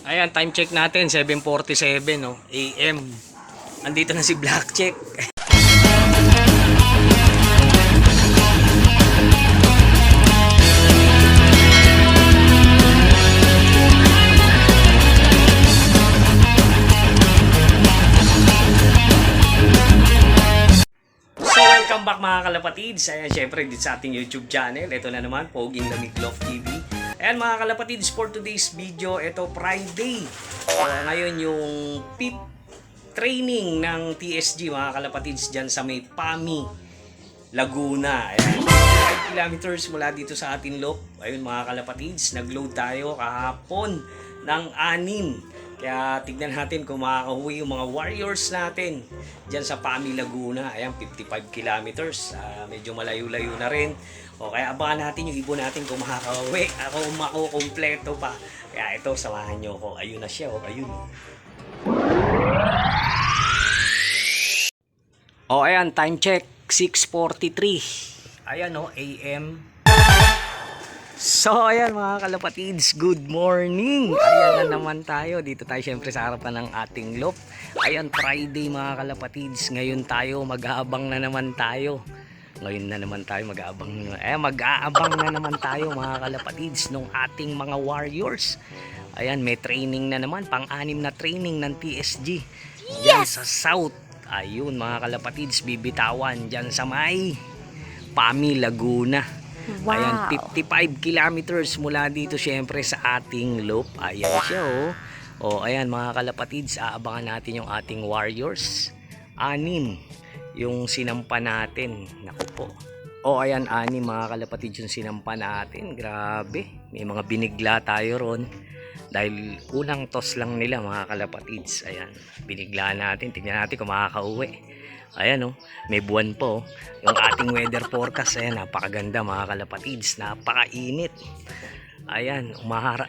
Ayan, time check natin, 7:47 no, AM. Andito na si Black Check. So, welcome back mga kalapatids. Ayan, syempre, dito sa ating YouTube channel. Ito na naman, Poging Lamiglof TV. Ayan mga kalapatids, for today's video, ito Friday. Ngayon yung PIP training ng TSG mga kalapatids dyan sa may PAMI, Laguna. Ayan, 5 kilometers mula dito sa ating loop. Ayun mga kalapatids, nag-load tayo kahapon ng 6. Kaya tignan natin kung makakauwi yung mga warriors natin dyan sa PAMI, Laguna. Ayan, 55 kilometers. Medyo malayo-layo na rin. O kaya abangan natin yung ibon natin kung makakauwi. Ako makukompleto pa. Kaya ito, samahan nyo ko. Ayun na siya. O, ayun. O, ayan, time check. 6:43. Ayan o, AM. So, ayan mga kalapatids, good morning! Ayan na naman tayo. Dito tayo syempre sa harapan ng ating loop. Ayan, Friday mga kalapatids. Ngayon tayo, mag-aabang na naman tayo. Ngayon na naman tayo, mag-aabang na naman tayo mga kalapatids ng ating mga warriors. Ayan, may training na naman. Pang-anim na training ng TSG. Diyan sa South. Ayun mga kalapatids, bibitawan dyan sa may PAMI, Laguna. Wow. Ayan, 55 kilometers mula dito syempre sa ating loop. Ayan siya oh. O ayan mga kalapatids, aabangan natin yung ating warriors. 6 yung sinampa natin. Naku po. O ayan, 6 mga kalapatids yung sinampa natin. Grabe. May mga binigla tayo ron. Dahil unang toss lang nila mga kalapatids. Ayan, binigla natin. Tignan natin kung makakauwi. Ayan oh, may buwan po. Yung ating weather forecast, ayan, napakaganda mga kalapatids. Napakainit. Ayan,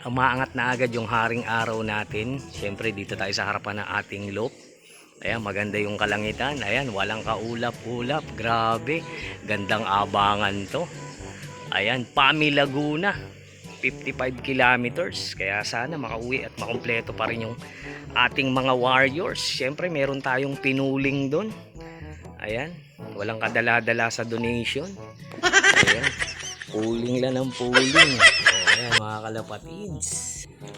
umaangat na agad yung haring araw natin. Siyempre dito tayo sa harapan ng ating loop. Ayan, maganda yung kalangitan. Ayan, walang kaulap-ulap. Grabe, gandang abangan to. Ayan, PAMI, Laguna, 55 kilometers. Kaya sana makauwi at makumpleto pa rin yung ating mga warriors. Siyempre meron tayong pinuling doon. Ayan, walang kadala-dala sa donation. Ayan, pooling lang ng pooling. O, ayan mga kalapatids.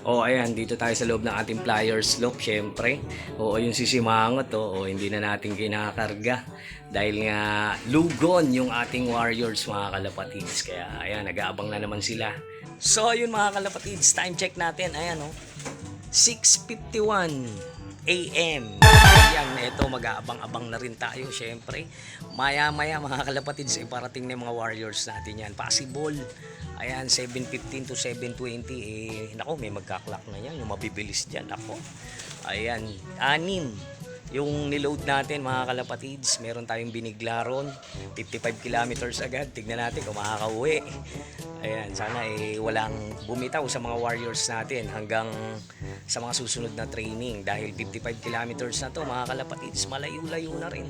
O, ayan, dito tayo sa loob ng ating flyers slope, syempre. O, yung sisimangot, o, hindi na natin kinakarga. Dahil nga, lugon yung ating warriors, mga kalapatids. Kaya, ayan, nag-aabang na naman sila. So, yun mga kalapatids, time check natin. Ayan, o, 6:51 AM. Ayan, ito, mag-aabang-abang na rin tayo, syempre. Maya-maya, mga kalapatids, iparating na yung mga warriors natin yan. Possible. Ayan, 7:15 to 7:20. Nako, may magka-clock na yan. Yung mabibilis dyan. Nako. Ayan, 6 yung niload natin mga kalapatids. Meron tayong binigla ron, 55 kilometers agad. Tignan natin kung makakauwi. Ayan, sana walang bumitaw sa mga warriors natin hanggang sa mga susunod na training. Dahil 55 kilometers na to mga kalapatids, malayo-layo na rin.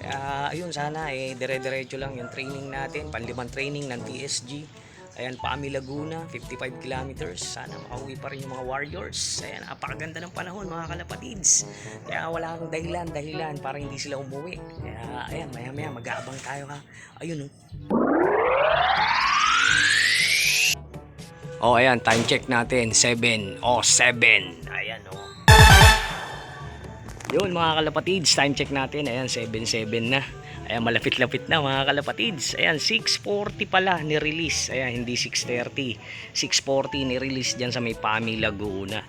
Kaya ayun, sana dire-diretso lang yung training natin. Panlimang training ng TSG. Ayan, PAMI, Laguna, 55 kilometers. Sana makauwi pa rin yung mga warriors. Ayan, napakaganda ng panahon mga kalapatids. Kaya wala akong dahilan para hindi sila umuwi. Kaya ayan, maya-maya mag-aabang tayo ha. Ayun oh. Oh, ayan, time check natin, 7:07. Ayan oh. Yun mga kalapatids, time check natin. Ayan, 7:07 na. Ayan, malapit-lapit na mga kalapatids. Ayan, 6:40 pala ni-release. Ayan, hindi 6:30. 6:40 ni-release dyan sa may PAMI, Laguna.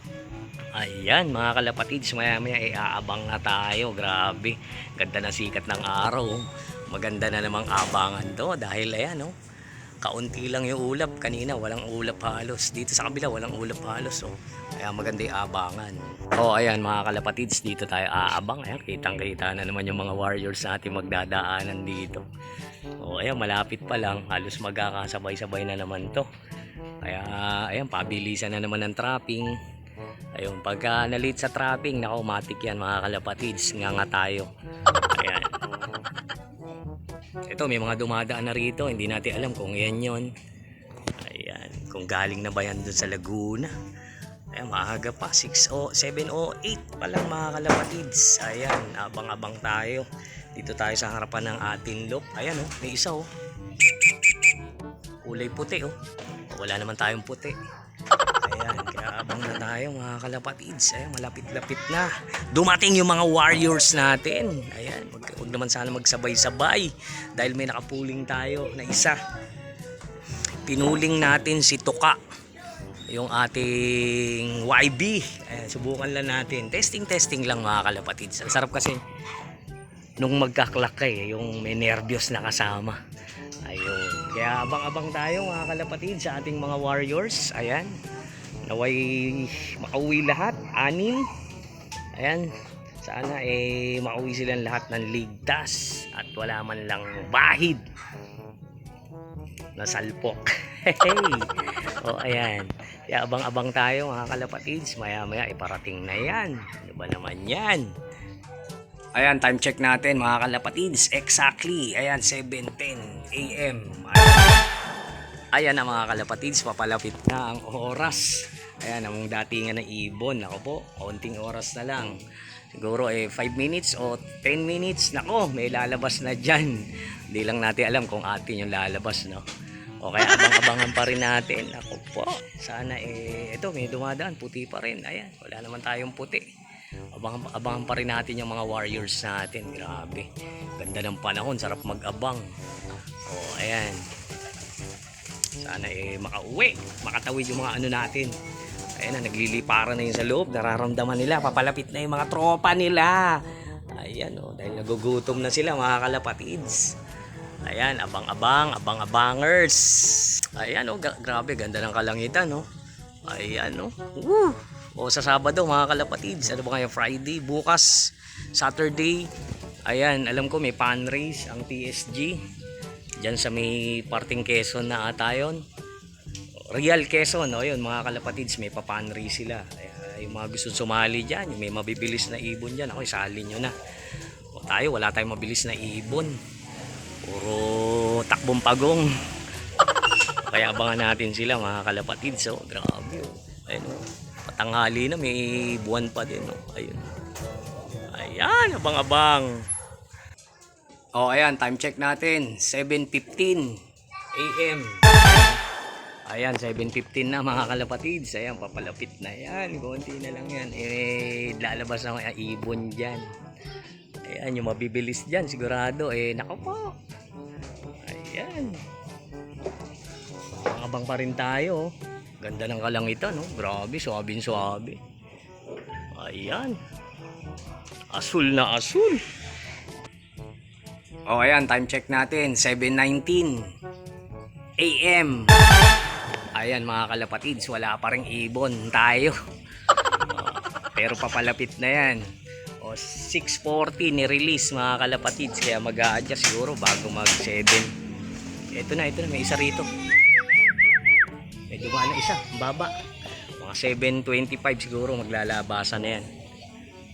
Ayan, mga kalapatids, maya-maya aabang na tayo. Grabe, ganda na sikat ng araw. Maganda na namang abangan to. Dahil ayan, oh, kaunti lang yung ulap. Kanina, walang ulap halos. Dito sa kabila, walang ulap halos. Oh. Kaya maganda yung abangan. Oh, ayan mga kalapatids, dito tayo aabang. Ayan, kitang-kita na naman yung mga warriors natin magdadaanan dito. Oh, ayan, malapit pa lang. Halos magkakasabay-sabay na naman to. Kaya, ayan, pabilisan na naman ng trapping. Ayun, pagka na-late sa trapping, naka automatic yan mga kalapatids. Nga tayo. Ayan. Ito, may mga dumadaan na rito. Hindi natin alam kung yan yun. Ayan, kung galing na ba yan dun sa Laguna. Ayan, maaga pa, 7:08 pa lang mga kalapatids. Ayan, abang-abang tayo. Dito tayo sa harapan ng ating loop. Ayan oh, may isa oh. Kulay puti oh. Wala naman tayong puti. Ayan, kaya abang na tayo mga kalapatids. Ayan, malapit-lapit na. Dumating yung mga warriors natin. Ayan, huwag naman sana magsabay-sabay. Dahil may nakapuling tayo na isa. Pinuling natin si Tuka. Yung ating YB. Ayan, subukan lang natin. Testing lang mga kalapatids. Ang sarap kasi nung magkaklak yung may nervyos na kasama. Ayun. Kaya abang-abang tayo mga kalapatids sa ating mga warriors. Ayan. Naway makauwi lahat. 6. Ayan. Sana makauwi silang lahat ng ligtas. At wala man lang bahid na salpok. Hey. O ayan. Kaya abang-abang tayo mga kalapatids. Maya-maya iparating na yan. Ano ba naman yan? Ayan, time check natin mga kalapatids. Exactly. Ayan, 7:10 AM. Ayan na mga kalapatids. Papalapit na ang oras. Ayan, ang datingan ng ibon. Ako po, kaunting oras na lang. Siguro 5 minutes o 10 minutes. Nako, may lalabas na dyan. Hindi lang natin alam kung atin yung lalabas, no? O kaya abang-abangan pa rin natin. Ako po, sana ito may dumadaan, puti pa rin. Ayan, wala naman tayong puti. Abangan pa rin natin yung mga warriors natin. Grabe, ganda ng panahon, sarap mag-abang. O ayan, sana makauwi, makatawid yung mga ano natin. Ayan na, nagliliparan na yun sa loob. Nararamdaman nila, papalapit na yung mga tropa nila. Ayan o, dahil nagugutom na sila mga kalapatids. Ayan, abang-abangers. Ayan oh, grabe, ganda ng kalangitan no. Ayan oh. Woo! O sa Sabado mga kalapatids, ano ba ngayon, Friday, bukas Saturday. Ayan, alam ko may pan race ang TSG. Diyan sa may parting Quezon na ata yun. Real Quezon, no? Yun mga kalapatids, may papan race sila. Yung mga gusto sumali diyan, yung may mabibilis na ibon diyan, ako isali nyo na. O tayo, wala tayong mabilis na ibon. Puro takbong pagong. Kaya abangan natin sila mga kalapatids. So, grabe oh. Ayun oh. Patanghali na, may buwan pa din oh. Ayun. Ayan, abang-abang. Oh, ayan, time check natin. 7:15 AM. Ayan, 7:15 na mga kalapatids. Ayan, papalapit na yan. Konti na lang yan. Lalabas na mga ibon dyan. Ayan, yung mabibilis dyan, sigurado. Nako po. Ayan. Abang pa rin tayo. Ganda ng kalangitan, no? Grabe, suabe. Ayan. Asul na asul. Oh, ayan, time check natin. 7:19 AM. Ayan, mga kalapatids, wala pa ring ibon tayo. Pero papalapit na yan. 6:40 ni-release mga kalapatids, kaya mag-a-adjust siguro bago mag-7. Ito na, may isa rito. May dumaan na isa, baba. Mga 7:25 siguro maglalabasan na yan.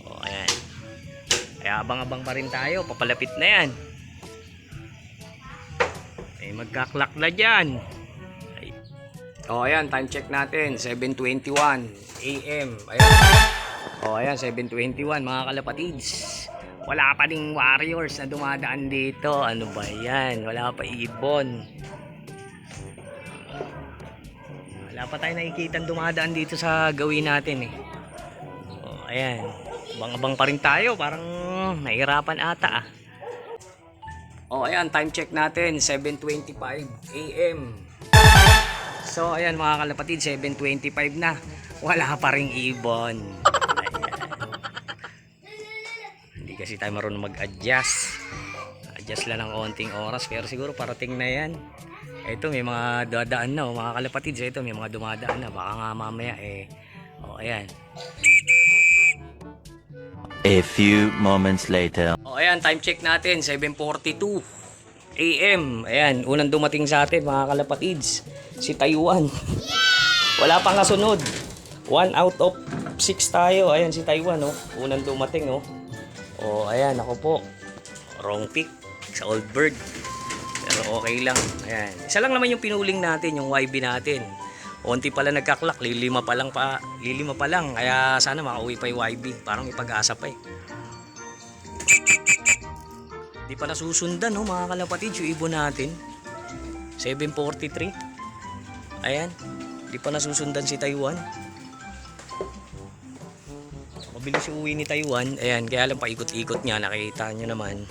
O, ayan. Kaya abang-abang pa rin tayo, papalapit na yan. Magkaklak na dyan. O, ayan, time check natin, 7:21 AM. Ayan. O ayan, 7:21 mga kalapatids. Wala pa ding warriors na dumadaan dito. Ano ba yan? Wala pa ibon. Wala pa tayo nakikitang dumadaan dito sa gawin natin O ayan, abang-abang pa rin tayo. Parang nahihirapan ata O ayan, time check natin, 7:25 AM. So ayan mga kalapatids, 7:25 na. Wala pa ring ibon. Kasi tayo marunong mag-adjust. Adjust lang ng konting oras, pero siguro parating na yan. Ito may mga dadaan na mga kalapatids. Ito may mga dumadaan na, baka nga mamaya o ayan. A few moments later. O ayan, time check natin, 7:42 AM. Ayan, unang dumating sa atin mga kalapatids, si Taiwan. Wala pang kasunod. 1 out of 6 tayo. Ayan si Taiwan unang dumating O ayan, ako po, wrong pick sa old bird, pero okay lang. Ayan, isa lang naman yung pinuling natin, yung YB natin. Onti pala nagkaklak, lilima pa lang. Kaya sana makauwi pa yung YB. Parang may pag-asa pa eh. Di pa nasusundan no mga kalapatids yung ibon natin. 743. Ayan. Di pa nasusundan si Taiwan. Mabilis yung uwi ni Taiwan. Ayan, kaya lang paikot-ikot niya. Nakikita nyo naman.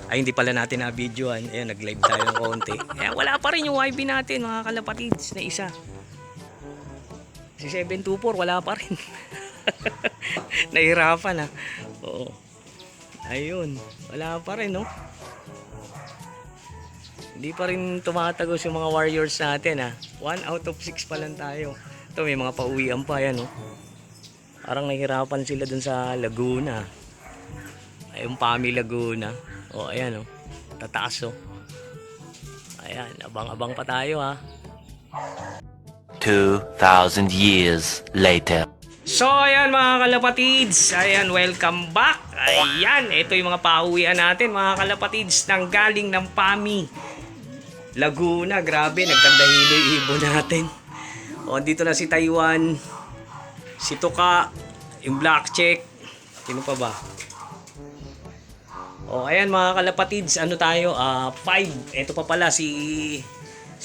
Ay, hindi pala natin na-videoan. Ayan, nag-live tayo ng konti. Ayan, wala pa rin yung YB natin, mga kalapatids, na isa. Si 724, wala pa rin. Nahirapan, ha. Oo. Ayun, wala pa rin, no? Hindi pa rin tumatagos yung mga warriors natin, ha. 1 out of 6 pa lang tayo. Ito, may mga pauwian pa, yan, no? Parang nahihirapan sila dun sa Laguna. Ay, yung Pami Laguna. O, ayan, o. Tataas, o. Ayan, abang-abang pa tayo, ha. 2,000 years later. So, ayan mga kalapatids. Ayan, welcome back. Ayan, ito yung mga pauwian natin, mga kalapatids, nang galing ng Pami Laguna. Grabe, nagkandahilo yung ibon natin. O, dito na si Taiwan. Si Tuka, yung black check. Sino pa ba? O, ayan mga kalapatids, ano tayo? 5. Ito pa pala si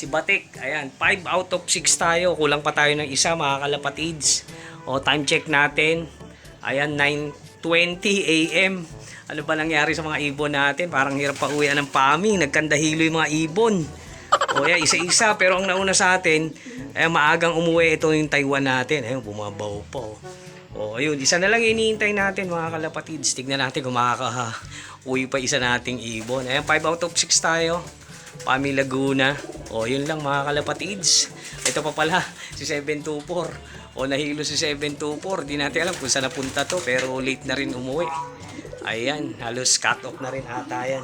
Batik. Ayan, 5 out of 6 tayo. Kulang pa tayo ng isa mga kalapatids. O, time check natin. Ayan, 9:20 AM. Ano ba nangyari sa mga ibon natin? Parang hirap pa uwian ng Pami. Nagkandahilo yung mga ibon. O, ayan, isa-isa. Pero ang nauna sa atin, ayan, maagang umuwi ito yung Taiwan natin. Ayun, bumabaw pa. O, ayun, isa na lang iniintay natin mga kalapatids. Tignan natin kung makaka-uwi pa isa nating ibon. Ayan, 5 out of 6 tayo. Pami Laguna. O, yun lang mga kalapatids. Ito pa pala, si 724. O, nahilo si 724. Di natin alam kung saan napunta to. Pero late na rin umuwi. Ayan, halos cut off na rin ata yan.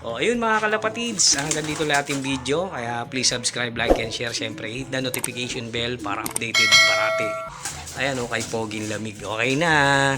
O, ayun mga kalapatids, hanggang dito lang ating video. Kaya please subscribe, like, and share. Siyempre, hit the notification bell para updated parati. Ayan o, kay Poging Lamig. Okay na.